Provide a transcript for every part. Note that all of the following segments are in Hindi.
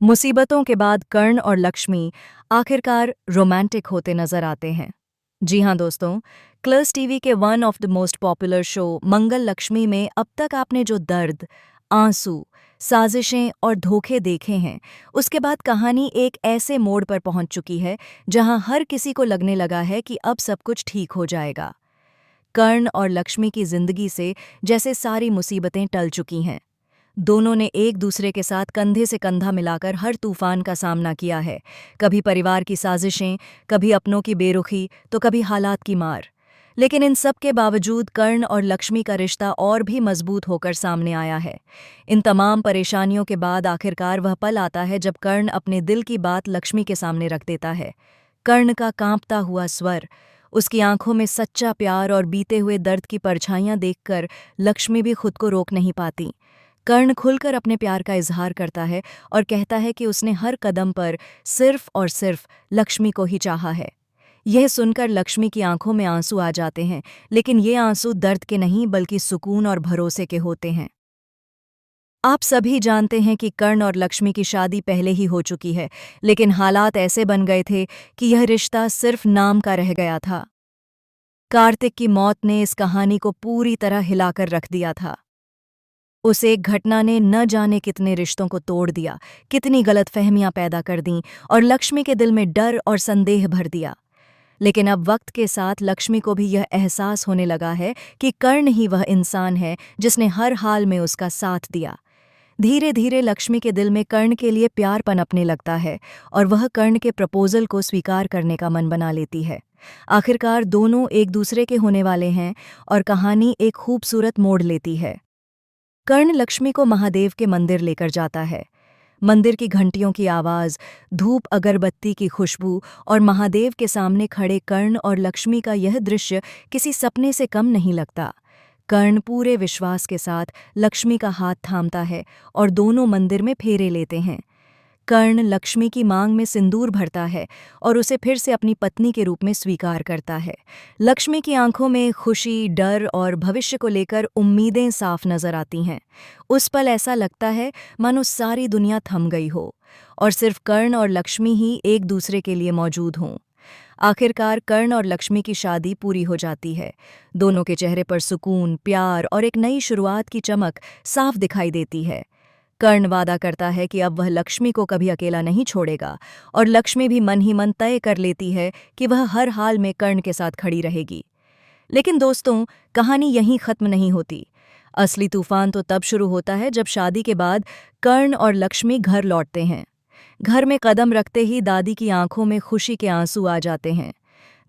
मुसीबतों के बाद कर्ण और लक्ष्मी आखिरकार रोमांटिक होते नजर आते हैं। जी हाँ दोस्तों, क्लर्स टीवी के one of the most popular show Mangal Lakshmi में अब तक आपने जो दर्द, आंसू, साजिशें और धोखे देखे हैं, उसके बाद कहानी एक ऐसे मोड़ पर पहुंच चुकी है जहां हर किसी को लगने लगा है कि अब सब कुछ ठीक हो जाएगा। कर्ण और लक्ष्मी की जिंदगी से जैसे सारी मुसीबतें टल चुकी हैं। दोनों ने एक दूसरे के साथ कंधे से कंधा मिलाकर हर तूफान का सामना किया है। कभी परिवार की साजिशें, कभी अपनों की बेरुखी, तो कभी हालात की मार। लेकिन इन सब के बावजूद कर्ण और लक्ष्मी का रिश्ता और भी मजबूत होकर सामने आया है। इन तमाम परेशानियों के बाद आखिरकार वह पल आता है जब कर्ण अपने दिल की बात लक्ष्मी के सामने रख देता है। कर्ण का कांपता हुआ स्वर, उसकी आंखों में सच्चा प्यार और बीते हुए दर्द की परछाइयां देखकर लक्ष्मी भी खुद को रोक नहीं पाती। कर्ण खुलकर अपने प्यार का इजहार करता है और कहता है कि उसने हर कदम पर सिर्फ और सिर्फ लक्ष्मी को ही चाहा है। यह सुनकर लक्ष्मी की आंखों में आंसू आ जाते हैं, लेकिन ये आंसू दर्द के नहीं बल्कि सुकून और भरोसे के होते हैं। आप सभी जानते हैं कि कर्ण और लक्ष्मी की शादी पहले ही हो चुकी है, लेकिन हालात ऐसे बन गए थे कि यह रिश्ता सिर्फ नाम का रह गया था। कार्तिक की मौत ने इस कहानी को पूरी तरह हिलाकर रख दिया था। उस एक घटना ने न जाने कितने रिश्तों को तोड़ दिया, कितनी गलतफहमियां पैदा कर दीं और लक्ष्मी के दिल में डर और संदेह भर दिया। लेकिन अब वक्त के साथ लक्ष्मी को भी यह एहसास होने लगा है कि कर्ण ही वह इंसान है जिसने हर हाल में उसका साथ दिया। धीरे धीरे लक्ष्मी के दिल में कर्ण के लिए प्यार पनपने लगता है और वह कर्ण के प्रपोजल को स्वीकार करने का मन बना लेती है। आखिरकार दोनों एक दूसरे के होने वाले हैं और कहानी एक खूबसूरत मोड़ लेती है। कर्ण लक्ष्मी को महादेव के मंदिर लेकर जाता है। मंदिर की घंटियों की आवाज़, धूप अगरबत्ती की खुशबू और महादेव के सामने खड़े कर्ण और लक्ष्मी का यह दृश्य किसी सपने से कम नहीं लगता। कर्ण पूरे विश्वास के साथ लक्ष्मी का हाथ थामता है और दोनों मंदिर में फेरे लेते हैं। कर्ण लक्ष्मी की मांग में सिंदूर भरता है और उसे फिर से अपनी पत्नी के रूप में स्वीकार करता है। लक्ष्मी की आंखों में खुशी, डर और भविष्य को लेकर उम्मीदें साफ नजर आती हैं। उस पल ऐसा लगता है मानो सारी दुनिया थम गई हो और सिर्फ कर्ण और लक्ष्मी ही एक दूसरे के लिए मौजूद हों। आखिरकार कर्ण और लक्ष्मी की शादी पूरी हो जाती है। दोनों के चेहरे पर सुकून, प्यार और एक नई शुरुआत की चमक साफ दिखाई देती है। कर्ण वादा करता है कि अब वह लक्ष्मी को कभी अकेला नहीं छोड़ेगा और लक्ष्मी भी मन ही मन तय कर लेती है कि वह हर हाल में कर्ण के साथ खड़ी रहेगी। लेकिन दोस्तों, कहानी यहीं खत्म नहीं होती। असली तूफान तो तब शुरू होता है जब शादी के बाद कर्ण और लक्ष्मी घर लौटते हैं। घर में कदम रखते ही दादी की आंखों में खुशी के आंसू आ जाते हैं।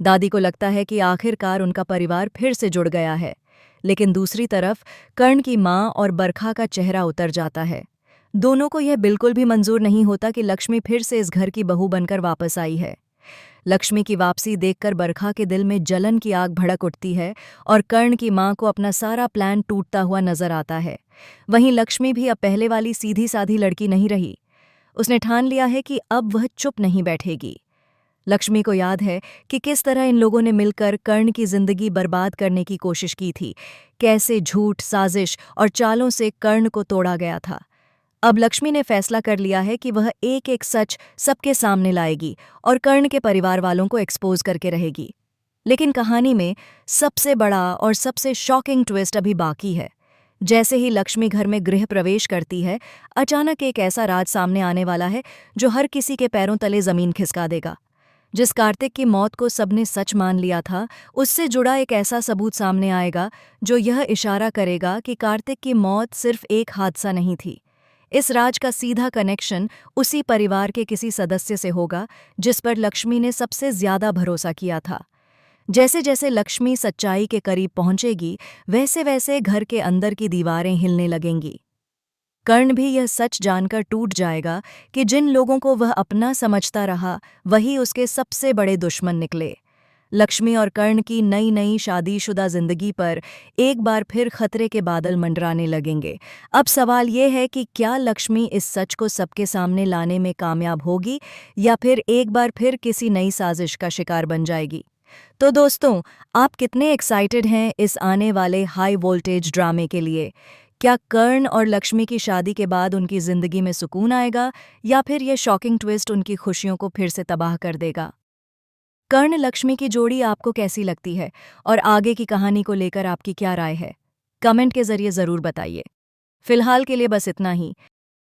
दादी को लगता है कि आखिरकार उनका परिवार फिर से जुड़ गया है। लेकिन दूसरी तरफ कर्ण की माँ और बरखा का चेहरा उतर जाता है। दोनों को यह बिल्कुल भी मंजूर नहीं होता कि लक्ष्मी फिर से इस घर की बहू बनकर वापस आई है। लक्ष्मी की वापसी देखकर बरखा के दिल में जलन की आग भड़क उठती है और कर्ण की मां को अपना सारा प्लान टूटता हुआ नजर आता है। वहीं लक्ष्मी भी अब पहले वाली सीधी साधी लड़की नहीं रही। उसने ठान लिया है कि अब वह चुप नहीं बैठेगी। लक्ष्मी को याद है कि किस तरह इन लोगों ने मिलकर कर्ण की जिंदगी बर्बाद करने की कोशिश की थी, कैसे झूठ, साजिश और चालों से कर्ण को तोड़ा गया था। अब लक्ष्मी ने फैसला कर लिया है कि वह एक एक सच सबके सामने लाएगी और कर्ण के परिवार वालों को एक्सपोज करके रहेगी। लेकिन कहानी में सबसे बड़ा और सबसे शॉकिंग ट्विस्ट अभी बाकी है। जैसे ही लक्ष्मी घर में गृह प्रवेश करती है, अचानक एक ऐसा राज सामने आने वाला है जो हर किसी के पैरों तले जमीन खिसका देगा। जिस कार्तिक की मौत को सबने सच मान लिया था, उससे जुड़ा एक ऐसा सबूत सामने आएगा जो यह इशारा करेगा कि कार्तिक की मौत सिर्फ एक हादसा नहीं थी। इस राज का सीधा कनेक्शन उसी परिवार के किसी सदस्य से होगा जिस पर लक्ष्मी ने सबसे ज्यादा भरोसा किया था। जैसे जैसे लक्ष्मी सच्चाई के करीब पहुंचेगी, वैसे वैसे घर के अंदर की दीवारें हिलने लगेंगी। कर्ण भी यह सच जानकर टूट जाएगा कि जिन लोगों को वह अपना समझता रहा, वही उसके सबसे बड़े दुश्मन निकले। लक्ष्मी और कर्ण की नई नई शादीशुदा जिंदगी पर एक बार फिर खतरे के बादल मंडराने लगेंगे। अब सवाल ये है कि क्या लक्ष्मी इस सच को सबके सामने लाने में कामयाब होगी या फिर एक बार फिर किसी नई साजिश का शिकार बन जाएगी। तो दोस्तों, आप कितने एक्साइटेड हैं इस आने वाले हाई वोल्टेज ड्रामे के लिए? क्या कर्ण और लक्ष्मी की शादी के बाद उनकी जिंदगी में सुकून आएगा या फिर यह शॉकिंग ट्विस्ट उनकी खुशियों को फिर से तबाह कर देगा? कर्ण लक्ष्मी की जोड़ी आपको कैसी लगती है और आगे की कहानी को लेकर आपकी क्या राय है? कमेंट के जरिए जरूर बताइए। फिलहाल के लिए बस इतना ही।